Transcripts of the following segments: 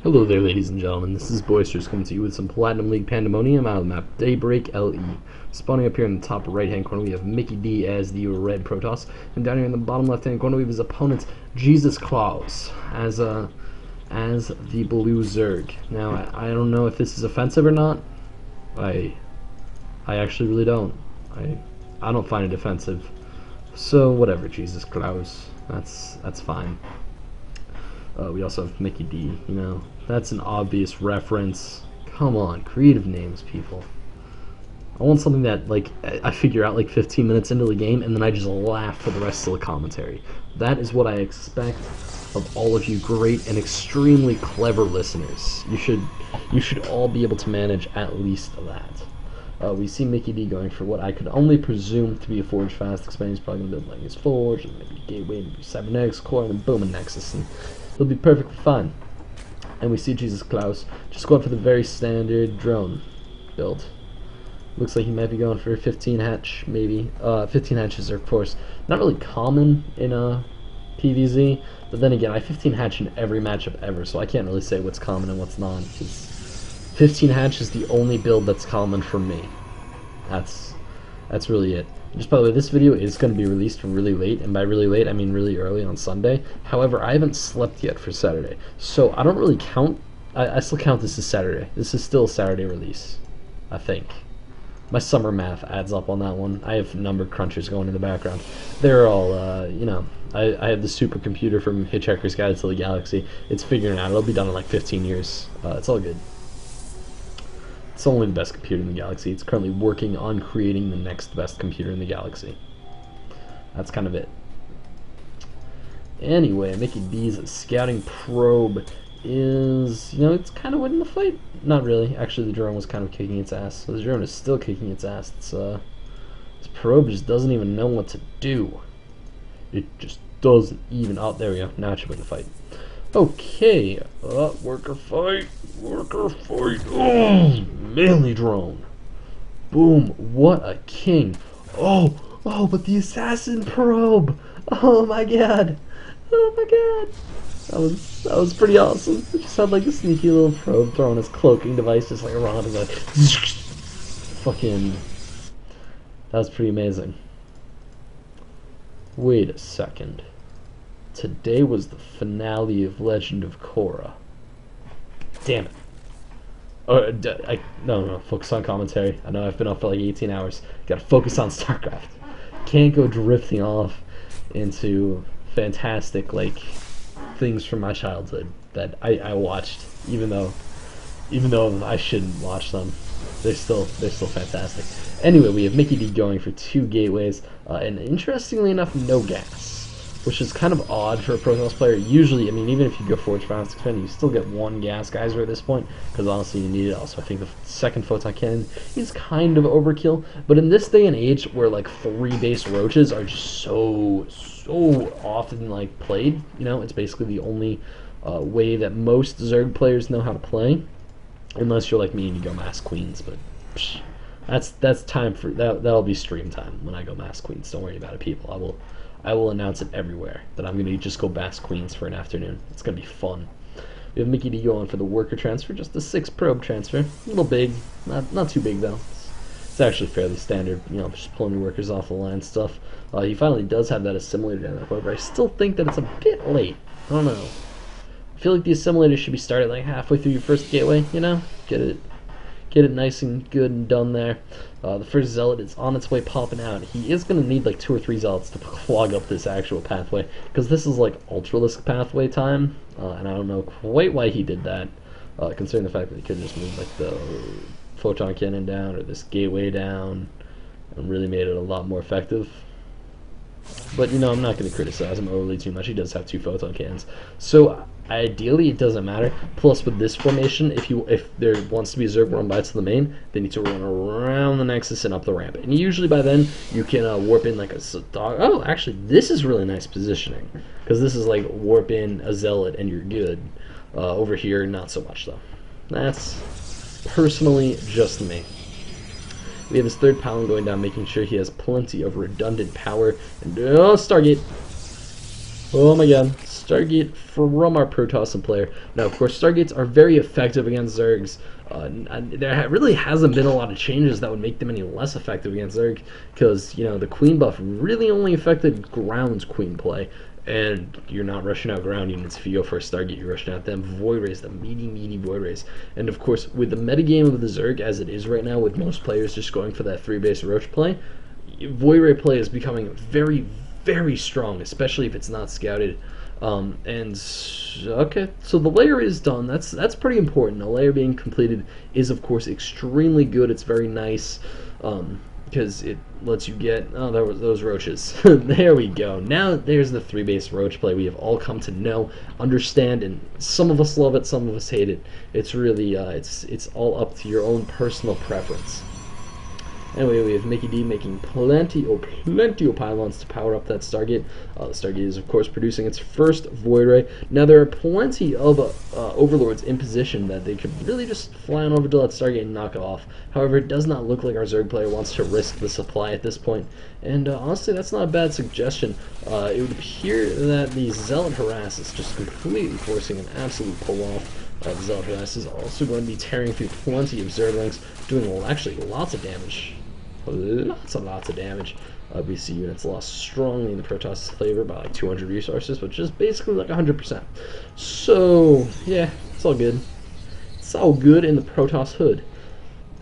Hello there, ladies and gentlemen. This is Boisterous coming to you with some Platinum League Pandemonium out of the map Daybreak LE. Spawning up here in the top right-hand corner, we have MickeyD as the red Protoss, and down here in the bottom left-hand corner, we have his opponent, JezusClaus, as the blue Zerg. Now, I don't know if this is offensive or not. I actually really don't. I don't find it offensive. So whatever, JezusClaus. That's fine. We also have MickeyD, you know, that's an obvious reference. Come on, creative names, people. I want something that, like, I figure out like 15 minutes into the game and then I just laugh for the rest of the commentary. That is what I expect of all of you great and extremely clever listeners. You should all be able to manage at least that. We see MickeyD going for what I could only presume to be a Forge Fast expansion. He's probably going to build like his Forge, and maybe Gateway, maybe Cybernetics Core, and then boom, a Nexus, and he'll be perfectly fine. And we see JezusClaus just going for the very standard drone build. Looks like he might be going for 15 hatch, maybe. 15 hatches are, of course, not really common in PvZ, but then again, I 15 hatch in every matchup ever, so I can't really say what's common and what's not. 15 hatch is the only build that's common for me. That's really it. Just by the way, this video is going to be released really late, and by really late I mean really early on Sunday. However, I haven't slept yet for Saturday, so I don't really count. I still count this as Saturday. This is still a Saturday release, I think. My summer math adds up on that one. I have number crunchers going in the background. They're all, you know, I have the supercomputer from Hitchhiker's Guide to the Galaxy. It's figuring it out. It'll be done in like 15 years. It's all good. It's only the best computer in the galaxy. It's currently working on creating the next best computer in the galaxy. That's kind of it. Anyway, MickeyD's scouting probe is, you know, it's kind of winning the fight. Not really. Actually, the drone was kind of kicking its ass. So the drone is still kicking its ass. This probe just doesn't even know what to do. It just doesn't even. Oh, there we go. Now it should win the fight. Okay, worker fight, oh, melee drone, boom, what a king, oh, but the assassin probe, oh my god, that was pretty awesome. It just had like a sneaky little probe throwing his cloaking device just like around his like, fucking, that was pretty amazing. Wait a second. Today was the finale of Legend of Korra. Damn it. No, focus on commentary. I know I've been up for like 18 hours. Gotta focus on StarCraft. Can't go drifting off into fantastic, like, things from my childhood that I watched, even though I shouldn't watch them. They're still fantastic. Anyway, we have MickeyD going for 2 gateways, and interestingly enough, no gas. Which is kind of odd for a Protoss player. Usually, I mean, even if you go Forge Fast Expand, you still get 1 gas geyser at this point, because honestly you need it. Also, I think the second Photon Cannon is kind of overkill, but in this day and age where like 3 base roaches are just so often like played, you know, it's basically the only way that most Zerg players know how to play, unless you're like me and you go Mass Queens, but psh, that's time for that'll be stream time when I go Mass Queens. Don't worry about it, people. I will announce it everywhere that I'm going to just go Mass Queens for an afternoon. It's going to be fun. We have MickeyD going for the worker transfer, just a 6 probe transfer. A little big, not too big though. It's actually fairly standard, you know, just pulling your workers off the line stuff. He finally does have that assimilator down there, however, I still think that it's a bit late. I don't know. I feel like the assimilator should be started like halfway through your first gateway, you know? Get it nice and good and done there. The first zealot is on its way popping out. He is going to need like 2 or 3 zealots to clog up this actual pathway, because this is like Ultralisk pathway time, and I don't know quite why he did that, considering the fact that he could have just moved like the Photon Cannon down or this gateway down and really made it a lot more effective. But, you know, I'm not going to criticize him overly too much. He does have 2 Photon Cannons. So, ideally, it doesn't matter. Plus, with this formation, if there wants to be a Zerg run by to the main, they need to run around the Nexus and up the ramp. And usually by then, you can warp in like a dog. Oh, actually, this is really nice positioning. Because this is like warp in a Zealot and you're good. Over here, not so much, though. That's personally just me. We have his 3rd Paladin going down, making sure he has plenty of redundant power. And Stargate. Oh my god, Stargate from our Protoss player. Now, of course, Stargates are very effective against Zergs. There really hasn't been a lot of changes that would make them any less effective against Zerg, because, you know, the Queen buff really only affected ground Queen play, and you're not rushing out ground units. If you go for a Stargate, you're rushing out them Void Rays, the meaty Void Rays. And of course, with the metagame of the Zerg as it is right now, with most players just going for that 3-base Roach play, Void Ray play is becoming very strong, especially if it's not scouted. Okay, so the layer is done. That's pretty important. The layer being completed is, of course, extremely good. It's very nice, because it lets you get those roaches. There we go. Now there's the 3-base roach play we have all come to know, understand, and some of us love it, some of us hate it. It's really it's all up to your own personal preference. Anyway, we have MickeyD making plenty of pylons to power up that Stargate. The Stargate is, of course, producing its first Void Ray. Now, there are plenty of Overlords in position that they could really just fly on over to that Stargate and knock it off. However, it does not look like our Zerg player wants to risk the supply at this point. And honestly, that's not a bad suggestion. It would appear that the Zealot Harass is just completely forcing an absolute pull-off. The Zealot Harass is also going to be tearing through plenty of Zerglings, doing actually lots of damage. Lots of damage. We see units lost strongly in the Protoss' favor by like 200 resources, which is basically like 100%. So, yeah, it's all good. It's all good in the Protoss hood.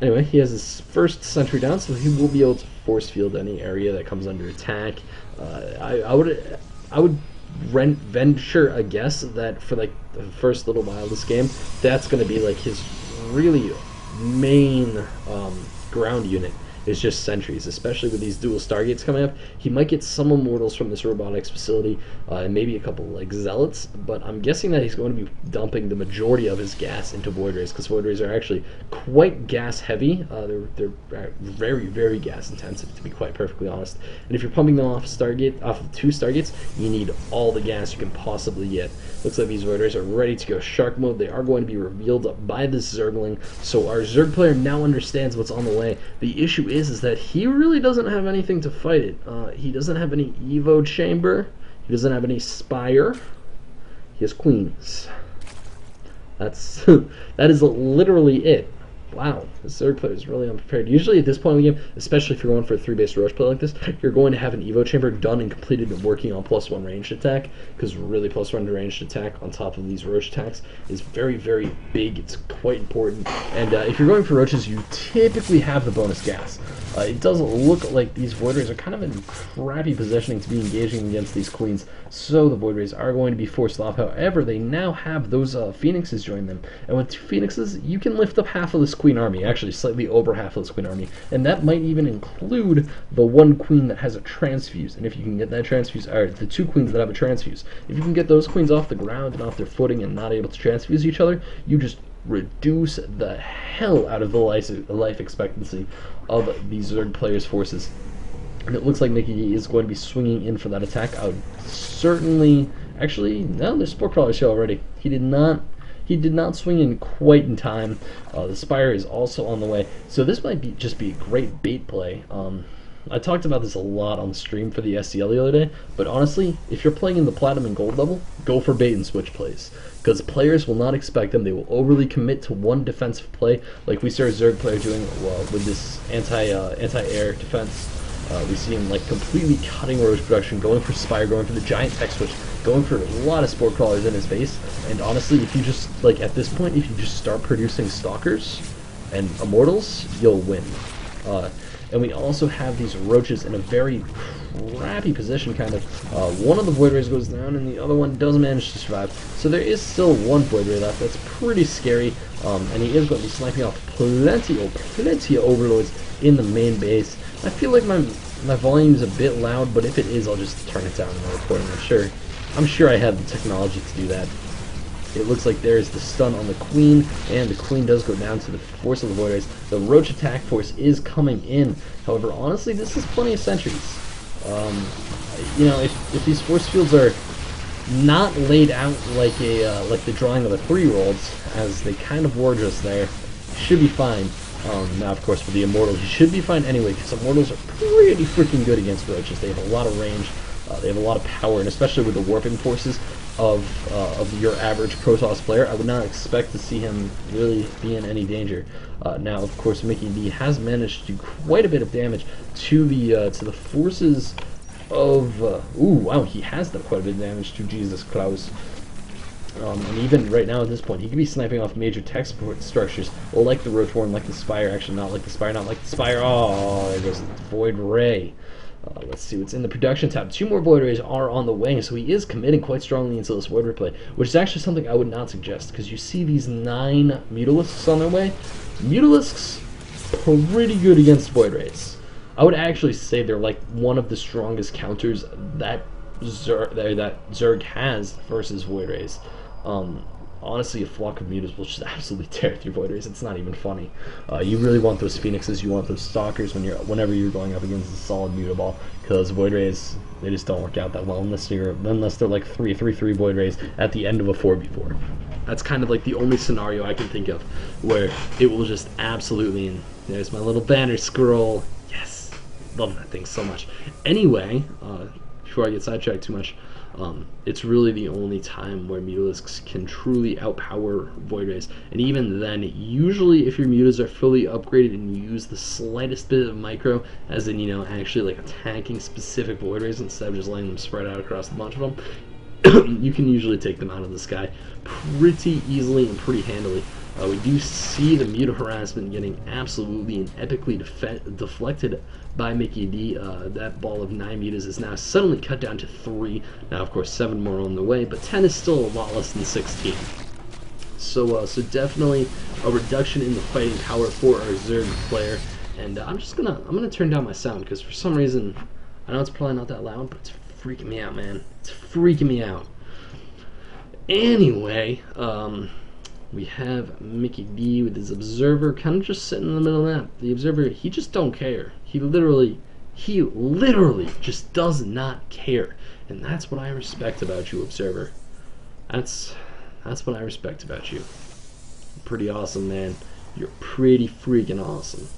Anyway, he has his first sentry down, so he will be able to force field any area that comes under attack. I would venture a guess that for like the first little while of this game, that's going to be like his really main ground unit. Is just sentries, especially with these dual Stargates coming up. He might get some Immortals from this robotics facility, and maybe a couple like Zealots, but I'm guessing that he's going to be dumping the majority of his gas into Void Rays, because Void Rays are actually quite gas heavy. They're very gas intensive, to be quite perfectly honest. And if you're pumping them off of 2 Stargates, you need all the gas you can possibly get. Looks like these Void Rays are ready to go shark mode. They are going to be revealed by this Zergling, so our Zerg player now understands what's on the way. The issue is that he really doesn't have anything to fight it. He doesn't have any Evo Chamber. He doesn't have any Spire. He has Queens. That's that is literally it. Wow, this Zerg player is really unprepared. Usually at this point in the game, especially if you're going for a 3-base Roach play like this, you're going to have an Evo Chamber done and completed and working on +1 ranged attack, because really +1 ranged attack on top of these Roach attacks is very big. It's quite important. And if you're going for Roaches, you typically have the bonus gas. It doesn't look like these Void Rays are kind of in crappy positioning to be engaging against these Queens, so the Void Rays are going to be forced off. However, they now have those Phoenixes join them, and with 2 Phoenixes, you can lift up half of this Queen army, actually slightly over half of this Queen army, and that might even include the 1 Queen that has a transfuse. And if you can get that transfuse, or the 2 Queens that have a transfuse, if you can get those Queens off the ground and off their footing and not able to transfuse each other, you just reduce the hell out of the life expectancy of these Zerg players' forces. And it looks like MickeyD is going to be swinging in for that attack. I would certainly... Actually, no, there's Spore Crawlers here already. He did not swing in quite in time. The Spire is also on the way. So this might just be a great bait play. I talked about this a lot on stream for the SCL the other day, but honestly, if you're playing in the Platinum and Gold level, go for bait and switch plays, because players will not expect them. They will overly commit to one defensive play, like we saw a Zerg player doing with this anti-air defense. We see him like completely cutting Roach production, going for Spire, going for the giant tech switch, going for a lot of Spore Crawlers in his base. And honestly, if you just, like at this point, if you just start producing Stalkers and Immortals, you'll win. And we also have these Roaches in a very crappy position, kind of. One of the Void Rays goes down, and the other one doesn't manage to survive. So there is still 1 Void Ray left. That's pretty scary. And he is going to be sniping off plenty of Overlords in the main base. I feel like my volume's a bit loud, but if it is, I'll just turn it down in the recording. I'm sure I have the technology to do that. It looks like there is the stun on the Queen, and the Queen does go down to the force of the Void Rays. The Roach attack force is coming in. However, honestly, this is plenty of sentries. You know, if these force fields are not laid out like the drawing of the 3-year-olds, as they kind of were just there, should be fine. Now, of course, for the Immortals, you should be fine anyway, because Immortals are pretty freaking good against Roaches. They have a lot of range. They have a lot of power, and especially with the warping forces of your average Protoss player, I would not expect to see him really be in any danger. Now, of course, MickeyD has managed to do quite a bit of damage to the forces of. Ooh, wow, he has done quite a bit of damage to JezusClaus. And even right now at this point, he could be sniping off major tech support structures, well, like the Rotorn, like the Spire, actually not like the Spire, not like the Spire. Oh, there goes the Void Ray. Let's see what's in the production tab. 2 more Void Rays are on the way, so he is committing quite strongly into this Void Ray play, which is actually something I would not suggest, because you see these 9 Mutalisks on their way. Mutalisks, pretty good against Void Rays. I would actually say they're like one of the strongest counters that Zerg has versus Void Rays. Honestly, a flock of mutas will just absolutely tear through Void Rays. It's not even funny. You really want those Phoenixes, you want those Stalkers whenever you're going up against a solid muta ball, because Void Rays, they just don't work out that well unless they're like 3/3/3 Void Rays at the end of a 4v4. That's kind of like the only scenario I can think of where it will just absolutely. And there's my little banner scroll. Yes, love that thing so much. Anyway, before I get sidetracked too much. It's really the only time where Mutalisks can truly outpower Void Rays, and even then, usually if your mutas are fully upgraded and you use the slightest bit of micro, as in, you know, actually like attacking specific Void Rays instead of just letting them spread out across a bunch of them, you can usually take them out of the sky pretty easily and pretty handily. We do see the muta harassment getting absolutely and epically deflected by MickeyD. That ball of 9 mutas is now suddenly cut down to 3. Now, of course, 7 more on the way, but 10 is still a lot less than 16. So definitely a reduction in the fighting power for our Zerg player. And I'm gonna turn down my sound, because for some reason, I know it's probably not that loud, but it's freaking me out, man. It's freaking me out. Anyway, we have MickeyD with his Observer kind of just sitting in the middle of that. The Observer, he just don't care. He literally just does not care. And that's what I respect about you, Observer. That's what I respect about you. Pretty awesome, man. You're pretty freaking awesome.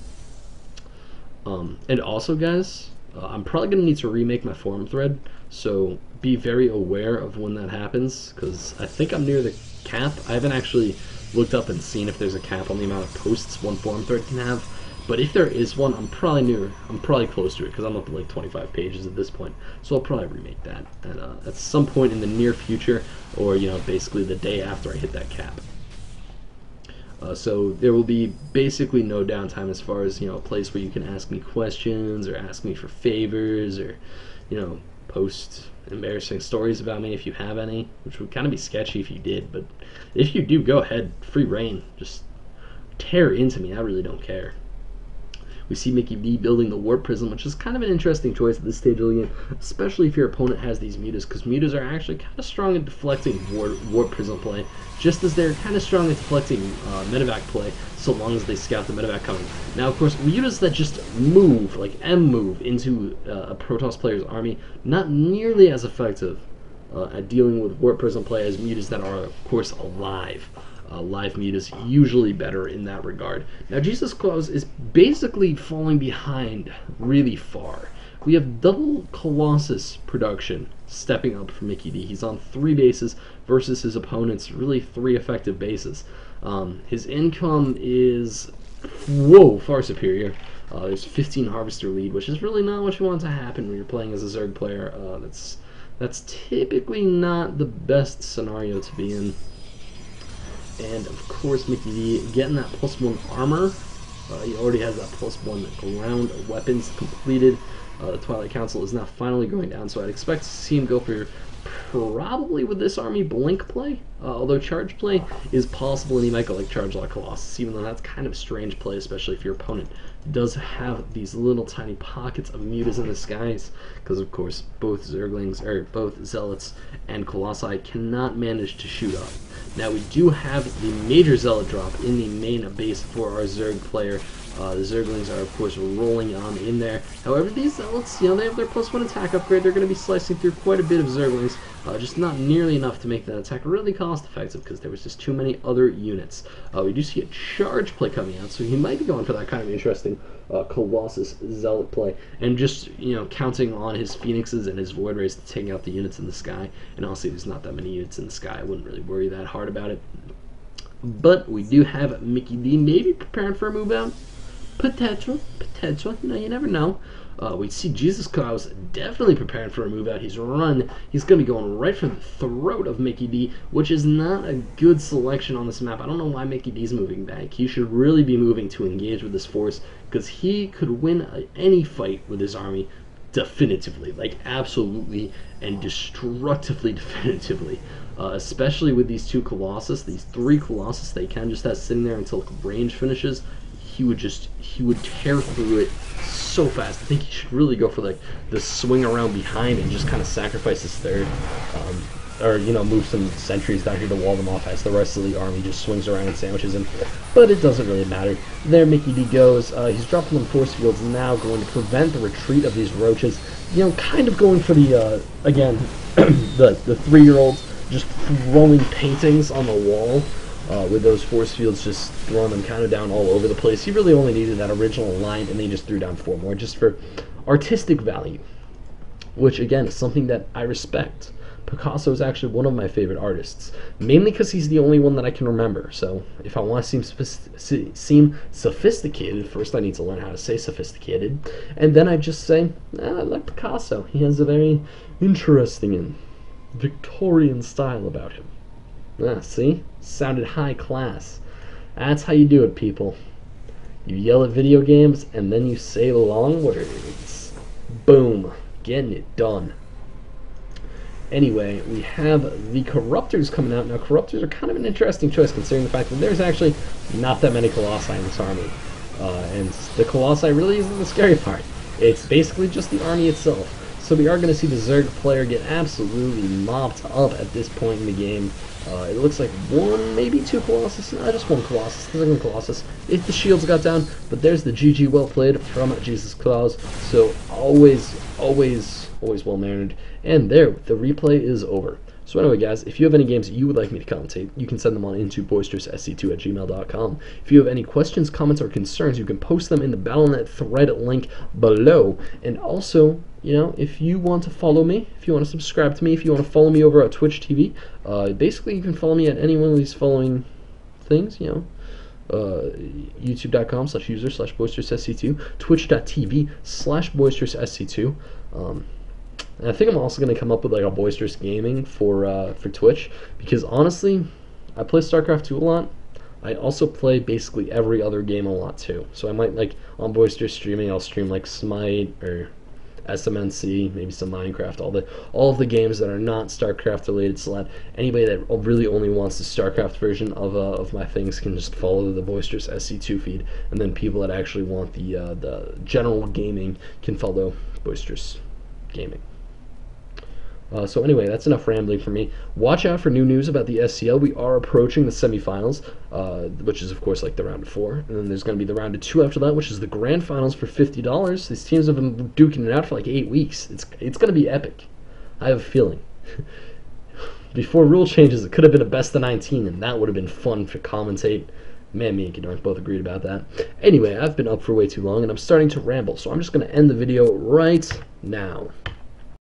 And also, guys, I'm probably going to need to remake my forum thread, so be very aware of when that happens, because I think I'm near the cap. I haven't actually looked up and seen if there's a cap on the amount of posts one forum thread can have, but if there is one, I'm probably close to it, because I'm up to like 25 pages at this point, so I'll probably remake that at some point in the near future, or, you know, basically the day after I hit that cap. So there will be basically no downtime as far as, you know, a place where you can ask me questions or ask me for favors, or, you know, post embarrassing stories about me if you have any, which would kind of be sketchy if you did, but if you do, go ahead, free reign, just tear into me, I really don't care. We see MickeyD building the Warp Prism, which is kind of an interesting choice at this stage of the game, especially if your opponent has these mutas, because mutas are actually kind of strong at deflecting Warp Prism play, just as they're kind of strong at deflecting medevac play, so long as they scout the medevac coming. Now, of course, mutas that just move, like M-move, into a Protoss player's army, not nearly as effective at dealing with Warp Prism play as mutas that are, of course, alive. Live mutas usually better in that regard. Now, JezusClaus is basically falling behind really far. We have double Colossus production stepping up for MickeyD. He's on 3 bases versus his opponent's really 3 effective bases. His income is, whoa, far superior. There's 15 Harvester lead, which is really not what you want to happen when you're playing as a Zerg player. That's typically not the best scenario to be in. And of course, MickeyD getting that +1 armor. He already has that +1 ground weapons completed. The Twilight Council is now finally going down, so I'd expect to see him go for, probably with this army, blink play. Although charge play is possible, and he might go like charge like Colossus, even though that's kind of a strange play, especially if your opponent does have these little tiny pockets of mutas in the skies, because of course both Zerglings, or both Zealots and Colossi cannot manage to shoot up. Now, we do have the major Zealot drop in the main base for our Zerg player. The Zerglings are, of course, rolling on in there. However, these Zealots, you know, they have their +1 attack upgrade. They're going to be slicing through quite a bit of Zerglings. just not nearly enough to make that attack really cost effective because there was just too many other units. We do see a charge play coming out, so he might be going for that kind of interesting Colossus Zealot play, and just, you know, counting on his Phoenixes and his Void Rays to take out the units in the sky. And honestly, there's not that many units in the sky. I wouldn't really worry that hard about it. But we do have MickeyD maybe preparing for a move out. Potential. You know, you never know. We see JezusClaus definitely preparing for a move out. He's going to be going right for the throat of MickeyD, which is not a good selection on this map. I don't know why MickeyD's moving back. He should really be moving to engage with this force, because he could win any fight with his army definitively, like absolutely and destructively definitively. Especially with these two Colossus, these three Colossus, they can just have sitting there until range finishes. He would tear through it so fast. I think he should really go for like the swing around behind and just kind of sacrifice his third, or, you know, move some sentries down here to wall them off as the rest of the army just swings around and sandwiches him. But it doesn't really matter. There MickeyD goes. He's dropping them force fields now, going to prevent the retreat of these roaches. You know, kind of going for the again the 3-year-olds just throwing paintings on the wall. With those force fields, just throwing them kind of down all over the place. He really only needed that original line, and they just threw down 4 more just for artistic value, which again is something that I respect. Picasso is actually one of my favorite artists, mainly because he's the only one that I can remember. So if I want to seem sophisticated, first I need to learn how to say sophisticated, and then I just say, I like Picasso. He has a very interesting and Victorian style about him. See? Sounded high class. That's how you do it, people. You yell at video games, and then you say the long words. Boom. Getting it done. Anyway, we have the Corruptors coming out. Now, Corruptors are kind of an interesting choice, considering the fact that there's actually not that many Colossi in this army. And the Colossi really isn't the scary part. It's basically just the army itself. So we are going to see the Zerg player get absolutely mopped up at this point in the game. It looks like 1, maybe 2 Colossus. No, just 1 Colossus. The second Colossus. If the shields got down, but there's the GG well played from JezusClaus. So always well mannered. And there, the replay is over. So anyway, guys, if you have any games that you would like me to commentate, you can send them on into boisteroussc2@gmail.com. If you have any questions, comments, or concerns, you can post them in the Battle.net thread link below. And also, you know, if you want to follow me, if you want to subscribe to me, if you want to follow me over at Twitch TV, basically you can follow me at any one of these following things, you know. YouTube.com/user/boisteroussc2, Twitch.tv/boisteroussc2. And I think I'm also going to come up with like a Boisterous Gaming for Twitch, because honestly, I play StarCraft 2 a lot. I also play basically every other game a lot too. So I might, like, on Boisterous streaming, I'll stream like Smite or SMNC, maybe some Minecraft, all of the games that are not StarCraft related, so that anybody that really only wants the StarCraft version of my things can just follow the Boisterous SC2 feed, and then people that actually want the general gaming can follow Boisterous Gaming. So anyway, that's enough rambling for me. Watch out for new news about the SCL. We are approaching the semifinals, which is, of course, like the round of 4. And then there's going to be the round of 2 after that, which is the grand finals for $50. These teams have been duking it out for like 8 weeks. It's going to be epic. I have a feeling. Before rule changes, it could have been a best of 19, and that would have been fun to commentate. Man, me and Kidorn both agreed about that. Anyway, I've been up for way too long, and I'm starting to ramble, so I'm just going to end the video right now.